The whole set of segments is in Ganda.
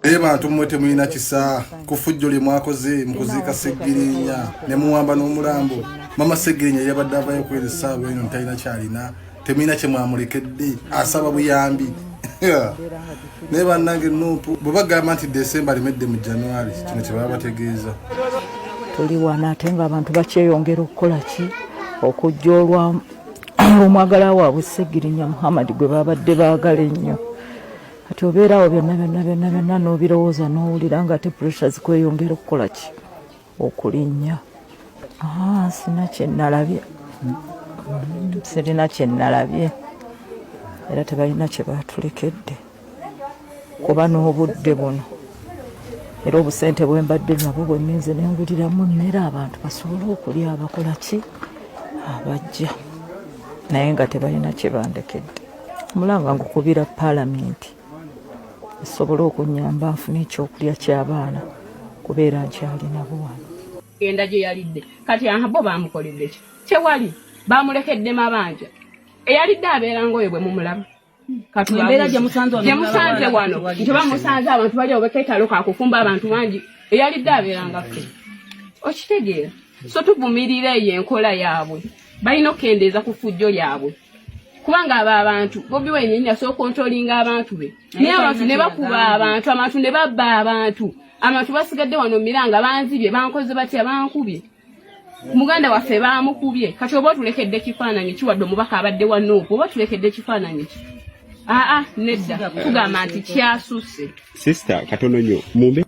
Bantu mwete mulina kisa kufujjoli mwakoze mukuzika Seggirinya ne muwamba n'omulambo mama Seggirinya yabadde avayo kwezi saawa eno ntalina kyalina temina kye mwamulekedde asaba buyambi ne bannange Nuupu bwe bagamba nti December limedde mu January kino kye baba bategeeza tuli wana ate nga abantu bakyeyongera okukola ki okujja olw'omwagala waabwe Seggirinya Muhammad gwe babadde baagala ennyo ati obeerawo byonna n'obirowooza n'owulira nga ate pressure zikweyongera okukola ki okulinnya sirina kye nalabye era tebalina kye baatulekedde kuba n'obudde buno era obusente bwe mbadde nabwo bwe mmenze ne nguliramu mmere abantu basobole okulya abakola ki abajja naye nga tebalina kye bandekedde omulanga ngukubira paalamenti esobole okunyamba nfune ekyokulya ky'abaana kubeera nkyalina buwano genda gye yalidde kati bo bamukoledde ki kyewali bamulekedde mabanja eyalidde abeera ngoyo bwe mumulaba gye musanze wano nti bamusanze abantu bali awo beketalo kakufumba abantu bangi eyalidde abeera nga ffe okitegeera so tuvumirira eyo enkola yaabwe balina okukendeeza ku ffujjo lyabwe kubanga abo abantu Bobi Wine yennyini asobola okontrolinga abantu be naye abantu ne bakuba abantu ne babba abantu basigadde wano miranga banzibye bankoze batya bankubye muganda waffe bamukubye kati oba tulekedde kifaananyi kiwadde omubaka abadde wa Nuupu oba tulekedde kifaananyi ki nedda tugamba nti kyasusse sister katono nnyo mumbe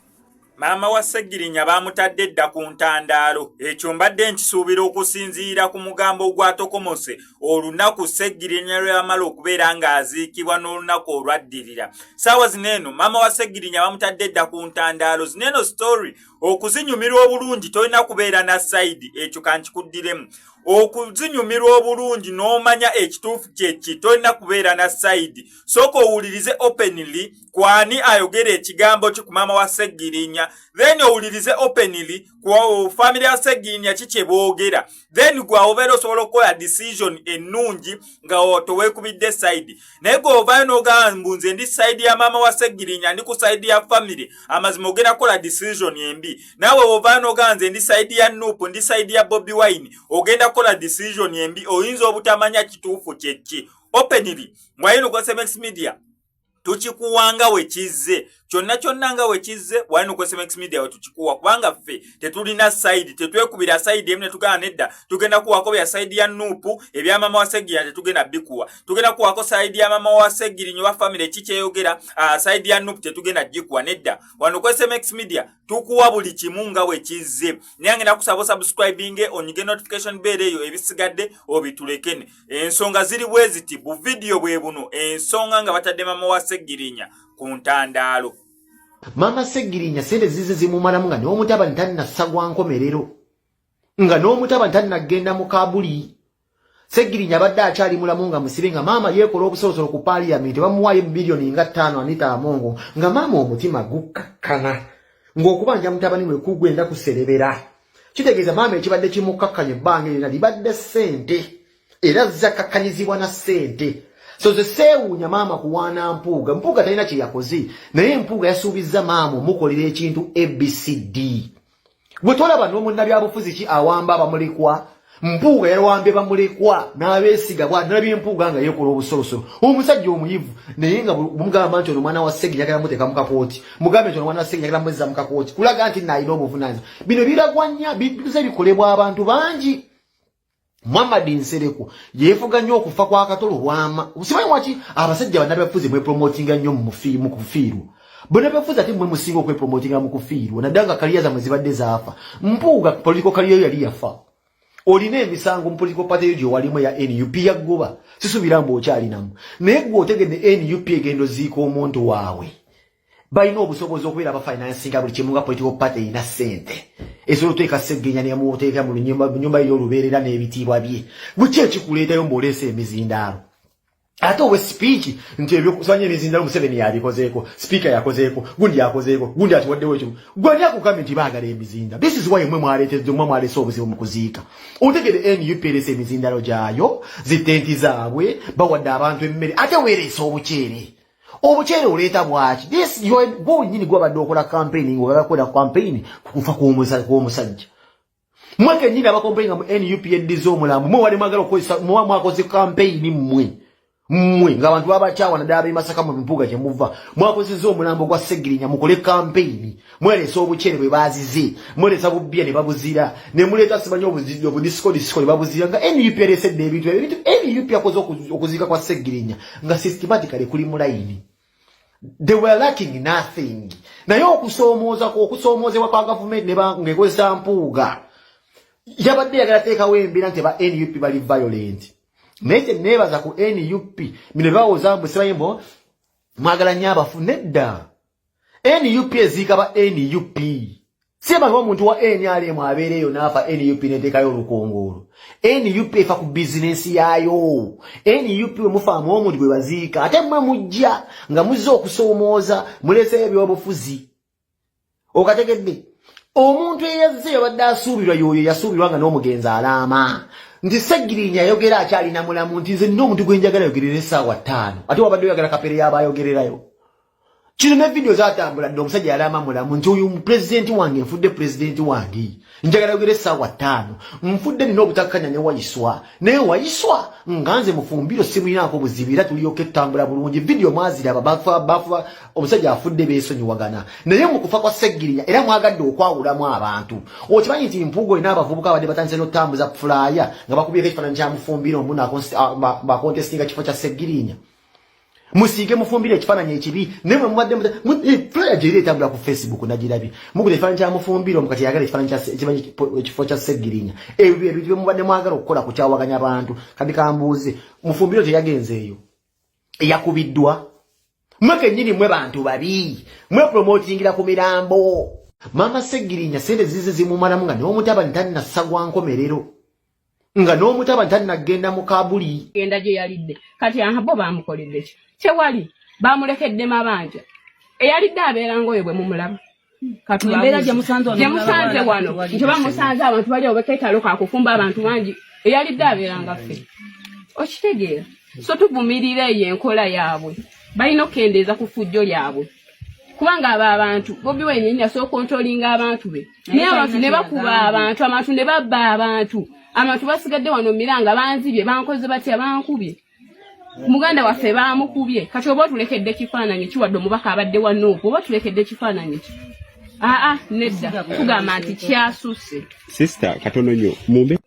Maama wa Seggirinya bamutadde dda ku ntandaalo ekyo mbadde nkisuubira okusinziira ku mugambo ogwatokomose olunaku Seggirinya lw'amala okubeera ng'aziikibwa n'olunaku olwaddirira saawa zineeno maama wa Seggirinya bamutadde dda ku ntandaalo zineeno story okuzinyumirwa obulungi tolina kubeera na sayidi ekyo kankikuddiremu okuzinyumirwa obulungi n'omanya ekituufu kyeki tolina kubeera na sayidi sooka owulirize openly kwani ayogera ekigambo kyo ku maama wa Seggirinya then owulirize openly kwa family ya Seggirinya kiki boogera then gwe obeera osobola okukola decision ennungi nga toweekubidde sayidi naye gwe ovaayo n'ogamba mbunze ndi sayidi ya maama wa Seggirinya ndi ku sayidi ya family amazima ogenda kukola decision embi naawe ovaayo n'ogamba nze ndi sayidi ya Nuupu ndi sayidi ya Bobi Wine ogenda kola decision embi oyinza obutamanya kituufu kyeki openly mwayino kwa Semex Media tukikuwanga wekizze kyonna nga wekizze wayino kwa Semex Media tukikuwa kubanga ffe tetulina side tetwekubira side emne tugana nedda tugenda kuwako bya side ya Nuupu ebya mama wa Seggirinya tetugenda bikuwa tugenda kuwako side ya mama wa Seggirinya wa family kikyeyogera side ya Nuupu tetugenda jikuwa nedda wano kwa Semex Media tukuwa buli kimunga wekizze nyange nakusaba subscribing onyige notification bell eyo ebisigadde obitulekene ensonga ziri bweziti bu video bwe buno ensonga nga batadde mama wa Seggirinya ku ntandaalo Mama Seggirinya sente zize zimumalamu nga n'omutaba ntanna sagwa nkomerero nga n'omutaba ntanna genda mu Kabuli Seggirinya badde akyali mulamu nga musibe nga maama yeekola obusoosolo ku parliament bamuwaayo bilioni nga 5 Anita Amongo nga maama omutima gukakkana ng'okubanja mutabani mwe kugwenda kuserebera kitegeeza maama ekibadde kimukakkanya ebbanga erina libadde ssente era zakkakkanyizibwa na ssente so ze seewuunya maama kuwaana mpuuga talina kye yakoze naye mpuuga yasuubizza maama omukolera ekintu ABCD bwe tolaba n'omunnabyabufuzi ki awamba abamulekwa mpuuga yalwambye bamulekwa n'abeesiga bw'analabye empuuga nga yeekola obusolosolo omusajja omuyivu naye nga bumugamba nti ono mwana wa Seggirinya yagala muteeka mu kakooti mugambe nti ono mwana wa Seggirinya yagala muzza mu kakooti kulaga nti naalina obuvunaanyizibwa bino biragwa nnyo bize bikolebwa abantu bangi Muhammad Nsereko yeefuga nnyo okufa kwa Katolo Wama usimanyi waki abasajja bannabyabufuzi mwepromotinga nnyo mu kufiiru bannabyabufuzi ate mwe musinga okwepromotinga mu kufiiru naddanga kaliya zammwe zibadde zaafa mpuuga political kaliya yali yafa olina emisango mu political party gye walimu ya NUP yaggoba sisuubira mbu okyalinamu naye gwe otegedde NUP egendo ziika omuntu waabwe balina obusobozi okubeera abafinansinga buli kimu nga political party erina ssente esobola oteeka Seggirinya nemuteeka mu nyumba y'olubeerera n'ebitiibwa bye buki ekikuleetayo mb'oleesa emizindaalo ate owe speech nti ebyokusanya emizindaalo Museveni yabikozeeko speaker yakozeeko gundi yakozeeko gundi atuwaddewo ekimu gwani akugambye nti baagala emizinda this is why mwe mwaleese obuzibu mu kuziika otegede NUP ereesa emizindaalo gyayo zitenti zaabwe bawadde abantu emmere ate weereesa obukyere obukyere oleeta bwaki this gwe nyini gwabadde okola campaigning ogakola campaign kufa kw'omusajja mweke nyini abakompeinga mu NUP eddiza omulambo mwe wali mwagala okukozesa muwa mwakoze campaign mmwe ng'abantu babakyawa naddala ab'e Masaka mu mpuga gye muva mwakozesa omulambo gwa Sseggirinya mukole campaign mwelesa obukyere bwe baazize mwelesa bubbiya ne babuzira ne muleeta simanyi obudisiko ne babuzira nga NUP yaleesedde ebintu NUP yakoze okuziika kwa Sseggirinya nga systematically kuli mu layini. They were lacking nothing. Naye okusoomozebwa kwa gavumenti ng'ekozesa mpuuga yabadde yagala teekawo embeera nti ba NUP bali violent. Naye neebaza ku NUP mine bawooza mbwe sebayimbo mwagala nnyo abafu nedda. NUP eziika ba NUP. Simanyi omuntu wa NRM abeereyo n'afa NUP n'eteekayo olukongolo. NUP efa ku bizinensi yaayo. NUP we mufaamu omuntu gwe baziika ate mmwe mujja nga muzze okusoomooza muleseyo ebyobufuzi. Okategedde omuntu eyazze yabadde asuubirwa yoyo yasuubirwa nga n'omugenzi alaama nti Sseggirinya ayogera akyalina mulamu nti nze nina omuntu gwe njagala ayogerera essaawa 5 ate wabadde oyagala kapere y'aba ayogererayo. Kino ne video zatambula dde omusajja yalaama mulamu nti oyo pulezidenti wange nfudde pulezidenti wange njagala ayogera essaawa 5 nfudde nina obutakkanya ne Wayiswa naye Wayiswa nga nze mufumbiro simuyinaako buzibu era tulyoka ettambula bulungi video mwaziraba bafa omusajja afudde beesonyiwagana naye mu kufa kwa Sseggirinya era mwagadde okwawulamu abantu okimanyi nti mpuuga olina abavubuka abadde batandise n'okutambuza fulaaya nga bakubyeko ekifaananyi kya mufumbiro omu bakontestinga kifo kya Sseggirinya. Musige mufumbire ekifaananyi ekibi nemwe mubadde flyer gye etambula ku Facebook nagirabye mukuta ekifaananyi kya mufumbiro mukati yagala ekifaananyi ekifo kya Sseggirinya ebyo bye mubadde mwagala okukola kukyawaganya abantu kati kambuuze mufumbiro teyagenzeeyo yakubiddwa mweke nyini mwe bantu babi mwe promotingira ku mirambo. Mama Sseggirinya sente zize zimumalamu nga n'omutabani tannassa gwa nkomerero nga n'omutabani tannagenda mu Kabuli genda gye yalidde kati ahabo bamukoledde ki kyewali bamulekedde mabanja eyalidde abeeranga oyo bwe mumulaba embeera gye musanze wano nti bamusanze abantu bali obeketalo kakufumba abantu bangi eyalidde abeeranga ffe okitegeera so tuvumirire eyo enkola yaabwe balina okukendeeza ku ffujjo lyabwe kubanga abo abantu Bobi Wine yasobola okontrolinga abantu be naye abantu ne bakuba abantu ne babba abantu basigadde wano miranga banzibye bankoze batya bankubye muganda waffe bamukubye kati oba tulekedde kifaananyi kiwadde omubaka abadde wano oba tulekedde kifaananyi ki nedda tugamba nti kyasusse sister katono nnyo mumbe